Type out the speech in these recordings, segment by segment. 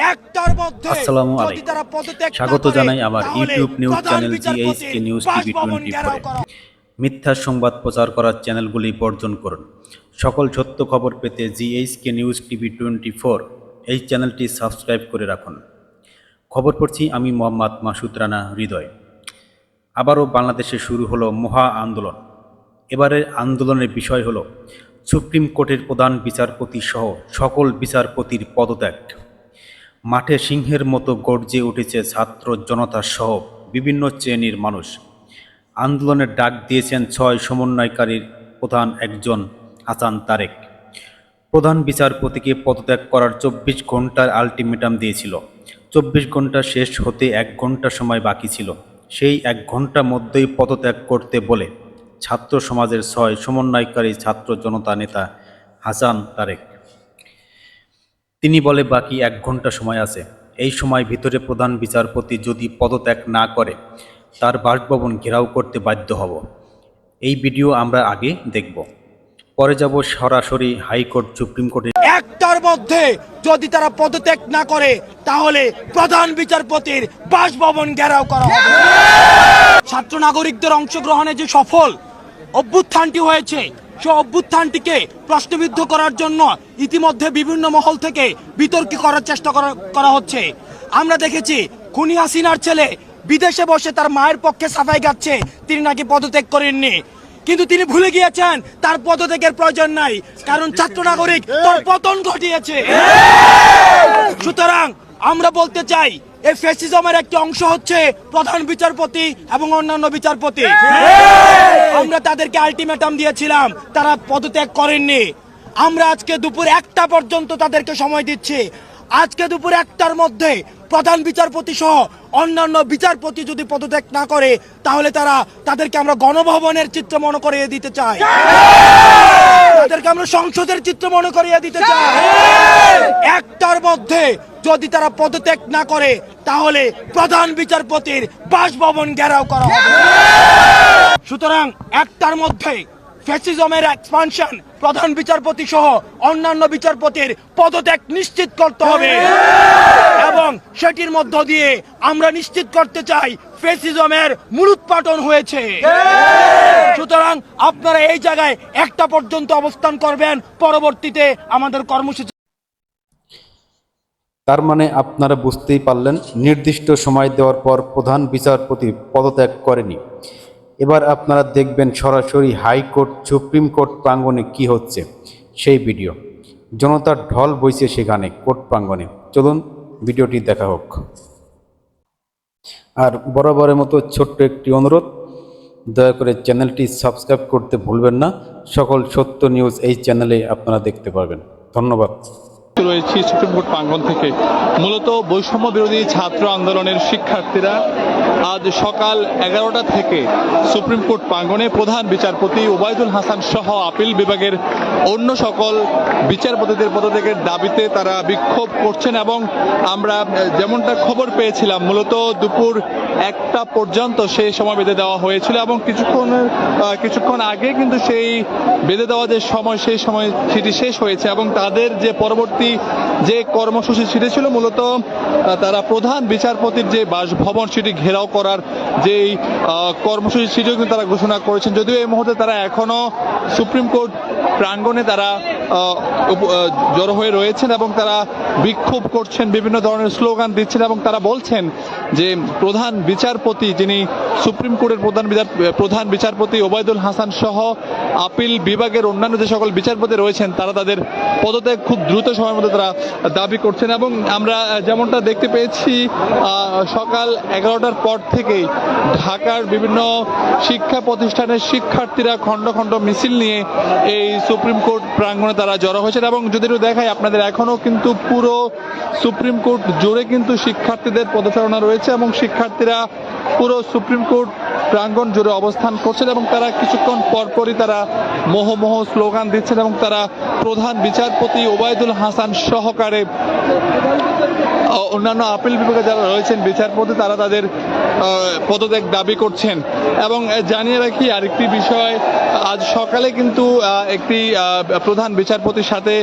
আসসালামু আলাইকুম, স্বাগত জানাই আমার YouTube news channel GHK news TV 24 মিথ্যা সংবাদ প্রচার করার চ্যানেলগুলি বর্জন করুন। সকল সত্য খবর পেতে জিএইচকে নিউজ টিভি 24 এই চ্যানেলটি সাবস্ক্রাইব করে রাখুন। খবর পড়ছি আমি মোহাম্মদ মাসুদ রানা হৃদয়। আবারও বাংলাদেশে শুরু হলো মহা আন্দোলন। এবারের আন্দোলনের বিষয় হলো সুপ্রিম কোর্টের প্রধান বিচারপতি সহ সকল বিচারপতির পদত্যাগ। মাঠে সিংহের মতো গর্জে উঠেছে ছাত্র জনতা সহ বিভিন্ন শ্রেণীর মানুষ। আন্দোলনের ডাক দিয়েছেন 6 সমন্বয়কারীর প্রধান একজন হাসান তারেক। প্রধান বিচারপতিকে পদত্যাগ করার 24 ঘন্টার আলটিমেটাম দিয়েছিল। 24 ঘন্টা শেষ হতে 1 ঘন্টা সময় বাকি ছিল। সেই 1 ঘন্টার মধ্যেই পদত্যাগ করতে বলে ছাত্র সমাজের 6 সমন্বয়কারী ছাত্র জনতা নেতা হাসান তারেক। তিনি বলে বাকি 1 ঘন্টা সময় আছে। এই সময় ভিতরে প্রধান বিচারপতি যদি পদত্যাগ না করে তার বাসভবন ঘেরাও করতে বাধ্য হব। এই ভিডিও আমরা আগে দেখব, পরে যাব সরাসরি হাইকোর্ট সুপ্রিম কোর্টে। একটার মধ্যে যদি তারা পদত্যাগ না করে তাহলে প্রধান বিচারপতির বাসভবন ঘেরাও করা হবে। ছাত্র নাগরিকদের অংশগ্রহণে যে সফল অভ্যুত্থানটি হয়েছে সে অভ্যুত্থানটিকে প্রশ্নবিদ্ধ করার জন্য ইতিমধ্যে বিভিন্ন মহল থেকে বিতর্ক করার চেষ্টা করা হচ্ছে। আমরা দেখেছি খুনি হাসিনার ছেলে বিদেশে বসে তার মায়ের পক্ষে সাফাই গাচ্ছে তিনি নাকি পদত্যাগ করেননি, কিন্তু তিনি ভুলে গিয়েছেন তার পদত্যাগের প্রয়োজন নাই, কারণ ছাত্র নাগরিক তার পতন ঘটিয়েছে। সুতরাং আমরা বলতে চাই এই ফ্যাসিজমের একটি অংশ হচ্ছে প্রধান বিচারপতি এবং অন্যান্য বিচারপতি। আমরা তাদেরকে আলটিমেটাম দিয়েছিলাম, তারা পদত্যাগ করেননি। আমরা আজকে দুপুর 1টা পর্যন্ত তাদেরকে সময় দিচ্ছি। আজকে দুপুর 1টার মধ্যে প্রধান বিচারপতি সহ অন্যান্য বিচারপতি যদি পদত্যাগ না করে তাহলে তাদেরকে আমরা গণভবনের চিত্র মনে করিয়ে দিতে চাই, তাদেরকে আমরা সংসদের চিত্র মনে করিয়ে দিতে চাই। 1টার মধ্যে যদি তারা পদত্যাগ না করে তাহলে প্রধান বিচারপতির বাসভবন ঘেরাও করা হবে। সুতরাং 1টার মধ্যে ফ্যাসিজমের এক্সপানশন প্রধান বিচারপতি সহ অন্যান্য বিচারপতির পদত্যাগ নিশ্চিত করতে হবে এবং সেটির মধ্য দিয়ে আমরা নিশ্চিত করতে চাই ফ্যাসিজমের মূলোৎপাটন হয়েছে। সুতরাং আপনারা এই জায়গায় 1টা পর্যন্ত অবস্থান করবেন, পরবর্তীতে আমাদের কর্মসূচি। তার মানে আপনারা বুঝতেই পারলেন, নির্দিষ্ট সময় দেওয়ার পর প্রধান বিচারপতি পদত্যাগ করেনি। এবার আপনারা দেখবেন সরাসরি হাইকোর্ট সুপ্রিম কোর্ট প্রাঙ্গণে কি হচ্ছে সেই ভিডিও। জনতার ঢল বইছে সেখানে কোর্ট প্রাঙ্গণে। চলুন ভিডিওটি দেখা হোক। আর বরাবরের মতো ছোট্ট একটি অনুরোধ, দয়া করে চ্যানেলটি সাবস্ক্রাইব করতে ভুলবেন না। সকল সত্য নিউজ এই চ্যানেলে আপনারা দেখতে পারবেন। ধন্যবাদ। রয়েছি সুপ্রিম কোর্ট প্রাঙ্গণ থেকে। মূলত বৈষম্য বিরোধী ছাত্র আন্দোলনের শিক্ষার্থীরা আজ সকাল 11টা থেকে সুপ্রিম কোর্ট প্রাঙ্গণে প্রধান বিচারপতি ওবায়দুল হাসান সহ আপিল বিভাগের অন্য সকল বিচারপতিদের পদত্যাগের দাবিতে তারা বিক্ষোভ করছেন এবং আমরা যেমনটা খবর পেয়েছিলাম মূলত দুপুর 1টা পর্যন্ত সেই সময় বেঁধে দেওয়া হয়েছিল এবং কিছুক্ষণ আগে কিন্তু সেই বেঁধে দেওয়া যে সময় সেই সময় সেটি শেষ হয়েছে এবং তাদের যে পরবর্তী যে কর্মসূচি সেটি ছিল মূলত তারা প্রধান বিচারপতির যে বাসভবন সেটি ঘেরাও করার যেই কর্মসূচি সেটিও কিন্তু তারা ঘোষণা করেছেন। যদিও এই মুহূর্তে তারা এখনো সুপ্রিম কোর্ট প্রাঙ্গণে তারা জড়ো হয়ে রয়েছেন এবং তারা বিক্ষোভ করছেন, বিভিন্ন ধরনের স্লোগান দিচ্ছেন এবং তারা বলছেন যে প্রধান বিচারপতি যিনি সুপ্রিম কোর্টের প্রধান বিচারপতি ওবায়দুল হাসান সহ আপিল বিভাগের অন্যান্য যে সকল বিচারপতি রয়েছেন তারা তাদের পদত্যাগ খুব দ্রুত সময়ের মধ্যে তারা দাবি করছেন। এবং আমরা যেমনটা দেখতে পেয়েছি সকাল 11টার পর থেকেই ঢাকার বিভিন্ন শিক্ষা প্রতিষ্ঠানের শিক্ষার্থীরা খণ্ড খণ্ড মিছিল নিয়ে এই সুপ্রিম কোর্ট প্রাঙ্গণে তারা জড়ো হয়েছেন এবং যদি দেখায় আপনাদের এখনো কিন্তু পুরো সুপ্রিম কোর্ট জুড়ে কিন্তু শিক্ষার্থীদের পদচারণা রয়েছে এবং শিক্ষার্থীরা পুরো সুপ্রিম কোর্ট প্রাঙ্গণ জুড়ে অবস্থান করছেন এবং তারা কিছুক্ষণ পরপরই তারা মোহ স্লোগান দিচ্ছেন এবং তারা প্রধান বিচারপতি ওবায়দুল হাসান সহকারে অন্যান্য আপিল বিভাগে যারা রয়েছেন বিচারপতি তারা তাদের পদত্যাগ দাবি করছেন। এবং জানিয়ে রাখি আরেকটি বিষয়, আজ সকালে কিন্তু একটি প্রধান বিচারপতির সাথে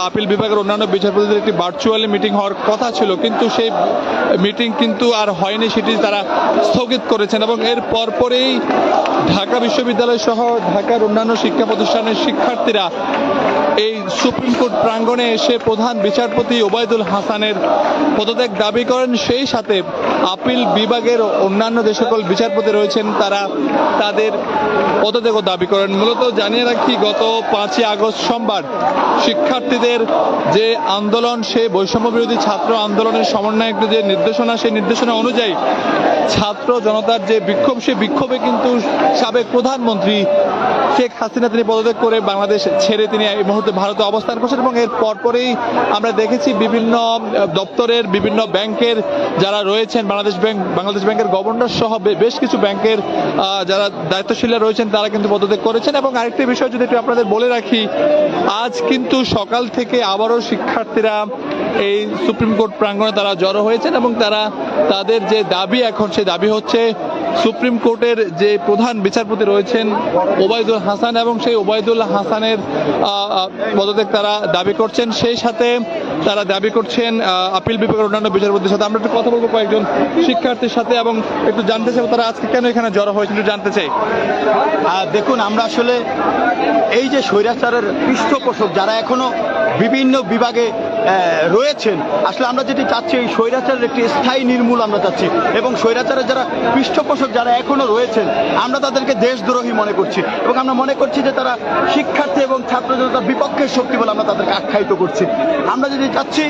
আপিল বিভাগের অন্যান্য বিচারপতিদের একটি ভার্চুয়ালি মিটিং হওয়ার কথা ছিল, কিন্তু সেই মিটিং কিন্তু আর হয়নি, সেটি তারা স্থগিত করেছেন। এবং এর পরপরেই ঢাকা বিশ্ববিদ্যালয় সহ ঢাকার অন্যান্য শিক্ষা প্রতিষ্ঠানের শিক্ষার্থীরা এই সুপ্রিম কোর্ট প্রাঙ্গণে এসে প্রধান বিচারপতি ওবায়দুল হাসানের পদত্যাগ দাবি করেন। সেই সাথে আপিল বিভাগের অন্যান্য যে সকল বিচারপতি রয়েছেন তারা তাদের পদত্যাগও দাবি করেন। মূলত জানিয়ে রাখি, গত 5ই আগস্ট সোমবার শিক্ষার্থীদের যে আন্দোলন, সেই বৈষম্য বিরোধী ছাত্র আন্দোলনের সমন্বয়ক যে নির্দেশনা, সেই নির্দেশনা অনুযায়ী ছাত্র জনতার যে বিক্ষোভ, সেই বিক্ষোভে কিন্তু সাবেক প্রধানমন্ত্রী শেখ হাসিনা তিনি পদত্যাগ করে বাংলাদেশ ছেড়ে তিনি এই মুহূর্তে ভারতে অবস্থান করছেন। এবং এর পরপরেই আমরা দেখেছি বিভিন্ন দপ্তরের, বিভিন্ন ব্যাংকের যারা রয়েছেন, বাংলাদেশ ব্যাংকের গভর্নর সহ বেশ কিছু ব্যাংকের যারা দায়িত্বশীলরা রয়েছেন তারা কিন্তু পদত্যাগ করেছেন। এবং আরেকটি বিষয় যদি একটু আপনাদের বলে রাখি, আজ কিন্তু সকাল থেকে আবারও শিক্ষার্থীরা এই সুপ্রিম কোর্ট প্রাঙ্গণে তারা জড়ো হয়েছেন এবং তারা তাদের যে দাবি, এখন সেই দাবি হচ্ছে সুপ্রিম কোর্টের যে প্রধান বিচারপতি রয়েছেন ওবায়দুল হাসান, এবং সেই ওবায়দুল হাসানের পদত্যাগ তারা দাবি করছেন। সেই সাথে তারা দাবি করছেন আপিল বিভাগের অন্যান্য বিচারপতির সাথে। আমরা একটু কথা বলবো কয়েকজন শিক্ষার্থীর সাথে এবং একটু জানতে চাই তারা আজকে কেন এখানে জড়ো হয়েছে, একটু জানতে চাই। দেখুন, আমরা আসলে এই যে স্বৈরাচারের পৃষ্ঠপোষক যারা এখনো বিভিন্ন বিভাগে রয়েছেন, আসলে আমরা যেটি চাচ্ছি এই স্বৈরাচারের একটি স্থায়ী নির্মূল আমরা চাচ্ছি। এবং স্বৈরাচারের যারা পৃষ্ঠপোষক যারা এখনো রয়েছেন, আমরা তাদেরকে দেশদ্রোহী মনে করছি এবং আমরা মনে করছি যে তারা শিক্ষার্থী এবং ছাত্র জনতার বিপক্ষের শক্তি বলে আমরা তাদেরকে আখ্যায়িত করছি। আমরা যেটি চাচ্ছি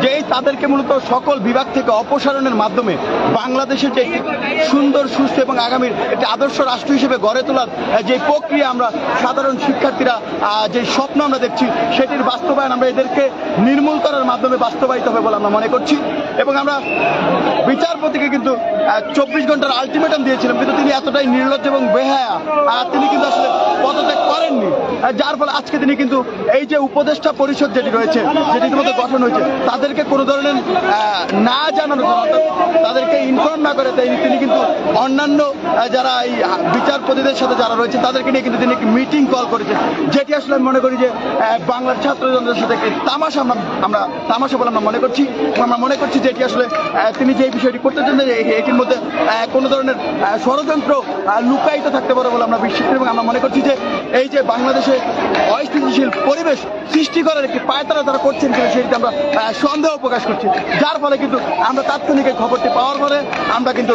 যে এই তাদেরকে মূলত সকল বিভাগ থেকে অপসারণের মাধ্যমে বাংলাদেশের যে একটি সুন্দর, সুস্থ এবং আগামীর একটি আদর্শ রাষ্ট্র হিসেবে গড়ে তোলার যে প্রক্রিয়া আমরা সাধারণ শিক্ষার্থীরা যে স্বপ্ন আমরা দেখছি, সেটির বাস্তবায়ন আমরা এদেরকে নির্মূল করার মাধ্যমে বাস্তবায়িত হবে বলে আমরা মনে করছি। এবং আমরা বিচারপতিকে কিন্তু 24 ঘন্টার আলটিমেটাম দিয়েছিলাম, কিন্তু তিনি এতটাই নির্লজ্জ এবং বেহায়া, তিনি কিন্তু আসলে পদত্যাগ করেননি, যার ফলে আজকে তিনি কিন্তু এই যে উপদেষ্টা পরিষদ যেটি রয়েছে, যেটি ইতিমধ্যে গঠন হয়েছে, তাদেরকে কোনো ধরনের না জানানো, তাদেরকে ইনফর্ম না করে তিনি কিন্তু অন্যান্য যারা এই বিচারপতিদের সাথে যারা রয়েছে তাদেরকে নিয়ে কিন্তু তিনি মিটিং কল করেছেন, যেটি আসলে আমি মনে করি যে বাংলার ছাত্রজনদের সাথে একটি তামাশা আমরা তামাশা বলে আমরা মনে করছি। আমরা মনে করছি যে এটি আসলে তিনি যে বিষয়টি করতে চান এটির মধ্যে কোনো ধরনের ষড়যন্ত্র লুকায়িত থাকতে পারে বলে আমরা বিশ্বাস করি। এবং আমরা মনে করছি যে এই যে বাংলাদেশে অস্থিতিশীল পরিবেশ সৃষ্টি করার একটি পায়তারা তারা করছেন কিনা সেটি আমরা সন্দেহ প্রকাশ করছি, যার ফলে কিন্তু আমরা তাৎক্ষণিক এই খবরটি পাওয়ার পরে আমরা কিন্তু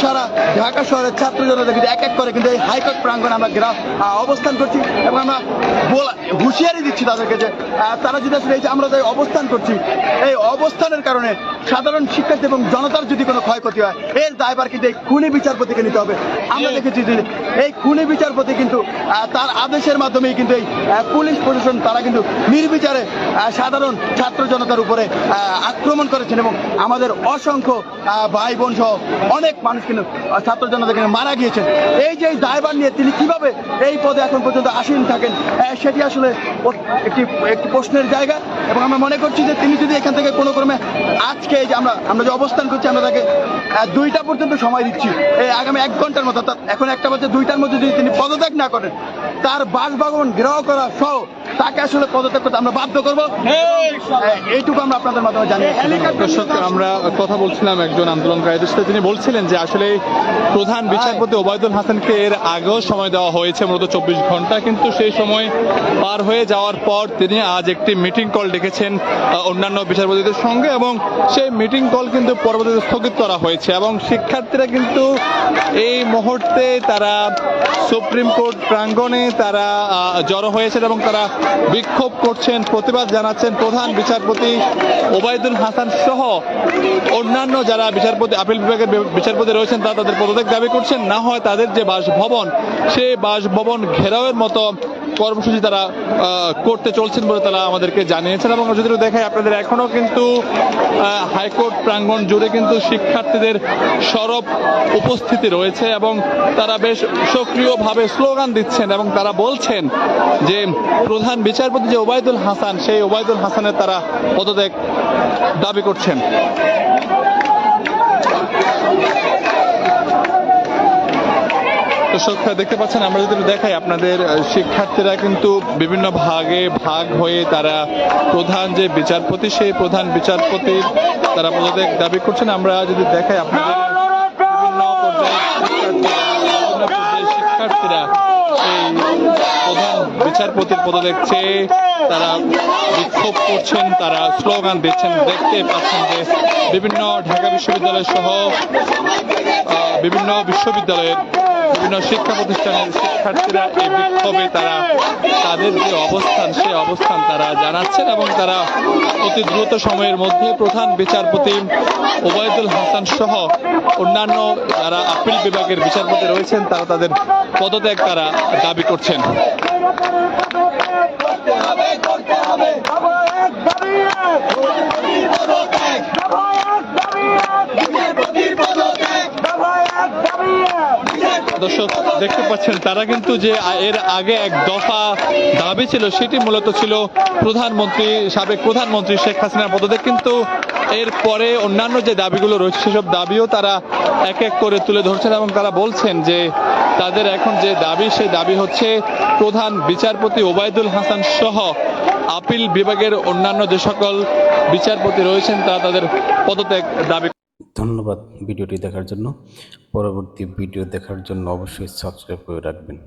সারা ঢাকা শহরের ছাত্র জনতা কিন্তু এক এক করে কিন্তু এই হাইকোর্ট প্রাঙ্গণে আমরা অবস্থান করছি। এবং আমরা হুঁশিয়ারি দিচ্ছি তাদেরকে যে তারা যদি আসলে এই যে আমরা যে অবস্থান করছি, এই অবস্থানের কারণে সাধারণ শিক্ষার্থী এবং জনতার যদি কোনো ক্ষয়ক্ষতি হয়, এর দায়ভার কিন্তু এই খুনি বিচারপতিকে নিতে হবে। আমরা দেখেছি যে এই খুনি বিচারপতি কিন্তু তার আদেশের মাধ্যমেই কিন্তু এই পুলিশ প্রশাসন তারা কিন্তু নির্বিচারে সাধারণ ছাত্র জনতার উপরে আক্রমণ করেছেন এবং আমাদের অসংখ্য ভাই বোন সহ অনেক মানুষ কিন্তু ছাত্র জনতা কিন্তু মারা গিয়েছেন। এই যে দায়ভার নিয়ে তিনি কিভাবে এই পদে এখন পর্যন্ত আসীন থাকেন, সেটি আসলে একটি প্রশ্নের জায়গা। এবং আমরা মনে করছি যে তিনি যদি এখান থেকে কোনো ক্রমে আজকে যে আমরা যে অবস্থান করছি, আমরা তাকে 2টা পর্যন্ত সময় দিচ্ছি, এই আগামী 1 ঘন্টার মতো, অর্থাৎ এখন 1টা বাজে, 2টার মধ্যে যদি তিনি পদত্যাগ না করেন, তার বাসভবন ঘেরাও করা সহ তাকে আসলে পদত্যাগ করতে আমরা বাধ্য করবো। এইটুকু আমরা আপনাদের মাধ্যমে জানি। দর্শক, আমরা কথা বলছিলাম একজন আন্দোলনকারীদের সাথে, তিনি বলছিলেন যে আসলে প্রধান বিচারপতি ওবায়দুল হাসানকে এর আগেও সময় দেওয়া হয়েছে মূলত 24 ঘন্টা, কিন্তু সেই সময় পার হয়ে যাওয়ার পর তিনি আজ একটি মিটিং কল ডেকেছেন অন্যান্য বিচারপতিদের সঙ্গে এবং সেই মিটিং কল কিন্তু পরবর্তীতে স্থগিত করা হয়েছে। এবং শিক্ষার্থীরা কিন্তু এই মুহূর্তে তারা সুপ্রিম কোর্ট প্রাঙ্গণে তারা জড়ো হয়েছেন এবং তারা বিক্ষোভ করছেন, প্রতিবাদ জানাচ্ছেন প্রধান বিচারপতি ওবায়দুল হাসান সহ অন্যান্য যারা বিচারপতি, আপিল বিভাগের বিচারপতি রয়েছেন তারা তাদের পদত্যাগ দাবি করছেন, না হয় তাদের যে বাসভবন, সেই বাসভবন ঘেরাওয়ের মতো কর্মসূচি তারা করতে চলছেন বলে তারা আমাদেরকে জানিয়েছেন। এবং যদি দেখায় আপনাদের, এখনো কিন্তু হাইকোর্ট প্রাঙ্গণ জুড়ে কিন্তু শিক্ষার্থীদের সরব উপস্থিতি রয়েছে এবং তারা বেশ সক্রিয়ভাবে স্লোগান দিচ্ছেন এবং তারা বলছেন যে প্রধান বিচারপতি যে ওবায়দুল হাসান, সেই ওবায়দুল হাসানের তারা পদত্যাগ দাবি করছেন। দর্শক দেখতে পাচ্ছেন, আমরা যদি দেখাই আপনাদের, শিক্ষার্থীরা কিন্তু বিভিন্ন ভাগে ভাগ হয়ে তারা প্রধান যে বিচারপতি, সেই প্রধান বিচারপতির তারা পদত্যাগ দাবি করছেন। আমরা যদি দেখাই আপনাদের, বিভিন্ন পর্যায়ের শিক্ষার্থীরা এই প্রধান বিচারপতির পদত্যাগ চেয়ে তারা বিক্ষোভ করছেন, তারা স্লোগান দিচ্ছেন। দেখতে পাচ্ছেন যে বিভিন্ন ঢাকা বিশ্ববিদ্যালয় সহ বিভিন্ন বিশ্ববিদ্যালয়ের বিভিন্ন শিক্ষা প্রতিষ্ঠানের শিক্ষার্থীরা এই বিক্ষোভে তারা তাদের যে অবস্থান, সেই অবস্থান তারা জানাচ্ছেন এবং তারা অতি দ্রুত সময়ের মধ্যে প্রধান বিচারপতি ওবায়দুল হাসান সহ অন্যান্য যারা আপিল বিভাগের বিচারপতি রয়েছেন তারা তাদের পদত্যাগ তারা দাবি করছেন। দর্শক দেখতে পাচ্ছেন, তারা কিন্তু যে এর আগে এক দফা দাবি ছিল, সেটি মূলত ছিল প্রধানমন্ত্রী, সাবেক প্রধানমন্ত্রী শেখ হাসিনার পদত্যাগ। কিন্তু এর পরে অন্যান্য যে দাবিগুলো রয়েছে সেসব দাবিও তারা এক এক করে তুলে ধরছেন এবং তারা বলছেন যে তাদের এখন যে দাবি, সেই দাবি হচ্ছে প্রধান বিচারপতি ওবায়দুল হাসান সহ আপিল বিভাগের অন্যান্য যে সকল বিচারপতি রয়েছেন তারা তাদের পদত্যাগ দাবি। ধন্যবাদ ভিডিওটি দেখার জন্য। পরবর্তী ভিডিও দেখার জন্য অবশ্যই সাবস্ক্রাইব করে রাখবেন।